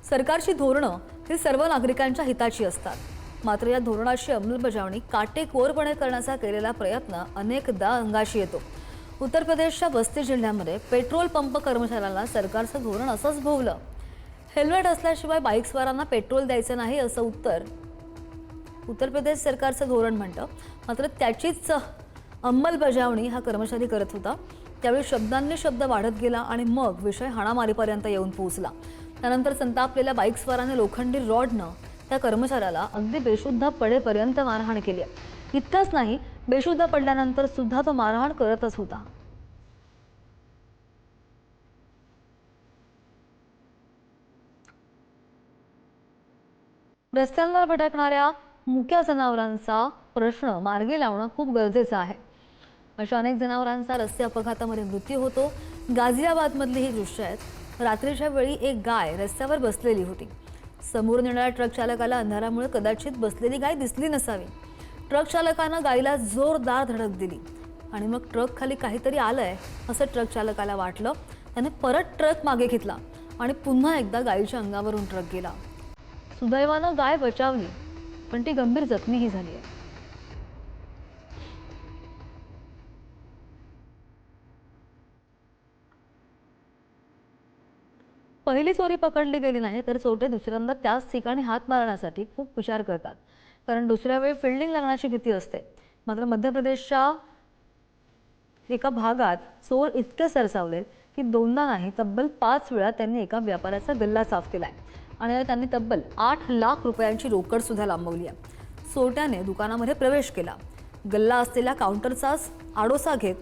सरकारची धोरणं ही सर्व नागरिकांच्या हिताची असतात. मात्र या धोरणाची अंमलबजावणी काटेकोरपणे करण्याचा केलेला प्रयत्न अनेकदा अंगाशी येतो. उत्तर प्रदेशच्या बस्ती जिल्ह्यामध्ये पेट्रोल पंप कर्मचाऱ्यांना सरकारचं धोरण असंच भोवलं. हेल्मेट असल्याशिवाय बाईकस्वारांना पेट्रोल द्यायचं नाही असं उत्तर प्रदेश सरकारचं धोरण म्हणतं. मात्र त्याचीच अंमलबजावणी हा कर्मचारी करत होता. त्यावेळी शब्दांनी शब्द वाढत गेला आणि मग विषय हाणामारीपर्यंत येऊन पोहोचला. त्यानंतर संतापलेल्या बाईकस्वाराने लोखंडी रॉडनं त्या कर्मचाऱ्याला अगदी बेशुद्ध पडेपर्यंत मारहाण केली. इतकंच नाही, बेशुद्ध पडल्यानंतर सुद्धा तो मारहाण करतच होता. रस्त्यांवर भटकणाऱ्या मुक्या जनावरांचा प्रश्न मार्गी लावणं खूप गरजेचं आहे. अशा अनेक जनावरांचा रस्ते अपघातामध्ये मृत्यू होतो. गाझियाबादमधली ही दृश्य आहेत. रात्रीच्या वेळी एक गाय रस्त्यावर बसलेली होती. समोरून येणाऱ्या ट्रक चालकाला अंधारामुळे कदाचित बसलेली गाय दिसली नसावी. ट्रक चालकानं गायीला जोरदार धडक दिली आणि मग ट्रक खाली काहीतरी आलंय असं ट्रक चालकाला वाटलं. त्याने परत ट्रक मागे घेतला आणि पुन्हा एकदा गायीच्या अंगावरून ट्रक गेला. सुदैवानं गाय बचावली, पण ती गंभीर जखमीही झाली आहे. पहिली चोरी पकडली गेली नाही तर चोरटे दुसऱ्यांदा त्याच ठिकाणी हात मारण्यासाठी खूप विचार करतात, कारण दुसऱ्या वेळी फिल्डिंग लागण्याची भीती असते. मात्र मध्य प्रदेशच्या एका भागात चोर इतके सरसावले की दोनदा नाही तब्बल 5 वेळा त्यांनी एका व्यापाऱ्याचा गल्ला साफ केलाय आणि त्यांनी तब्बल 8 लाख रुपयांची रोकड सुद्धा लांबवली आहे. चोरट्याने दुकानामध्ये प्रवेश केला, गल्ला असलेल्या काउंटरचाच आडोसा घेत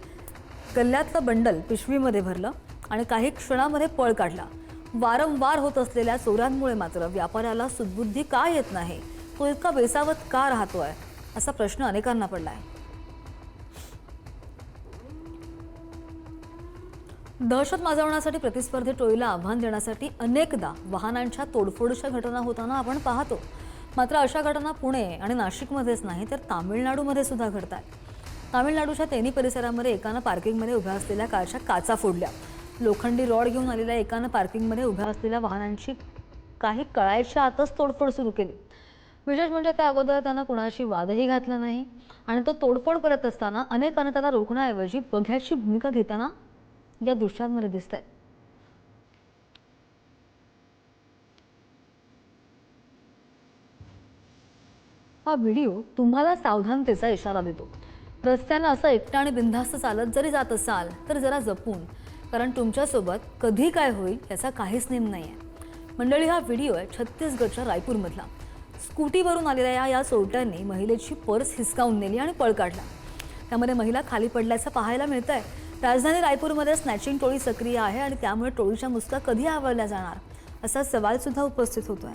गल्ल्यातलं बंडल पिशवीमध्ये भरलं आणि काही क्षणामध्ये पळ काढला. वारंवार होत असलेल्या चोऱ्यांमुळे मात्र व्यापाऱ्याला सुदबुद्धी का येत नाही, तो इतका बेसावत का राहतोय, असा प्रश्न अनेकांना पडलाय. दहशत माजवण्यासाठी प्रतिस्पर्धी टोळीला आव्हान देण्यासाठी अनेकदा वाहनांच्या तोडफोडीच्या घटना होताना आपण पाहतो. मात्र अशा घटना पुणे आणि नाशिकमध्येच नाही तर तामिळनाडूमध्ये सुद्धा घडतात. तामिळनाडूच्या तेनी परिसरामध्ये एकानं पार्किंगमध्ये उभ्या असलेल्या कारच्या काचा फोडल्या. लोखंडी रॉड घेऊन आलेल्या एकानं पार्किंगमध्ये उभ्या असलेल्या वाहनांची काही कळायच्या आतच तोडफोड सुरू केली. विशेष म्हणजे त्या अगोदर त्यानं कुणाशी वादही घातला नाही आणि तो तोडफोड करत असताना अनेकांना त्याला रोखण्याऐवजी बघ्याची भूमिका घेताना या दृश्यांमध्ये दिसतंय. हा व्हिडिओ तुम्हाला सावधानतेचा इशारा देतो. रस्त्यानं असं एकटं आणि बिनधास्त चालत जरी जात असाल तर जरा जपून, कारण तुमच्यासोबत कधी काय होईल याचा काहीच नेम नाही आहे. मंडळी, हा व्हिडिओ आहे छत्तीसगडच्या रायपूरमधला. स्कूटीवरून आलेल्या या चोरट्यांनी महिलेची पर्स हिसकावून नेली आणि पळ काढला. त्यामध्ये महिला खाली पडल्याचं पाहायला मिळतंय. राजधानी रायपूरमध्ये स्नॅचिंग टोळी सक्रिय आहे आणि त्यामुळे टोळीच्या मुसका कधी आवरल्या जाणार असा सवाल सुद्धा उपस्थित होतोय.